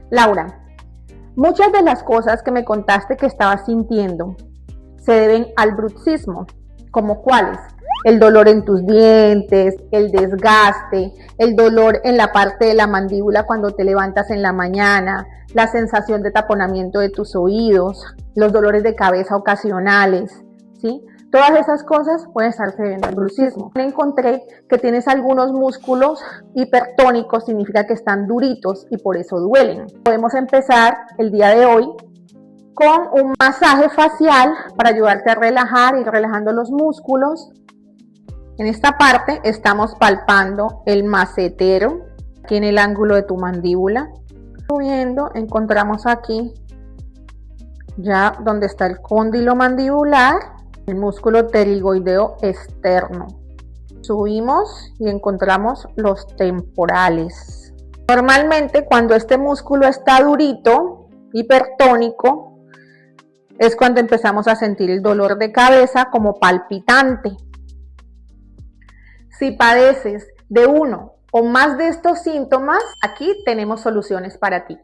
Laura, muchas de las cosas que me contaste que estabas sintiendo se deben al bruxismo, ¿como cuáles? El dolor en tus dientes, el desgaste, el dolor en la parte de la mandíbula cuando te levantas en la mañana, la sensación de taponamiento de tus oídos, los dolores de cabeza ocasionales, ¿sí? Todas esas cosas pueden estarse debiendo al bruxismo. Encontré que tienes algunos músculos hipertónicos, significa que están duritos y por eso duelen. Podemos empezar el día de hoy con un masaje facial para ayudarte a relajar, ir relajando los músculos. En esta parte estamos palpando el macetero, aquí en el ángulo de tu mandíbula. Subiendo, encontramos aquí ya donde está el cóndilo mandibular, el músculo pterigoideo externo. Subimos y encontramos los temporales. Normalmente cuando este músculo está durito, hipertónico, es cuando empezamos a sentir el dolor de cabeza como palpitante. Si padeces de uno o más de estos síntomas, aquí tenemos soluciones para ti.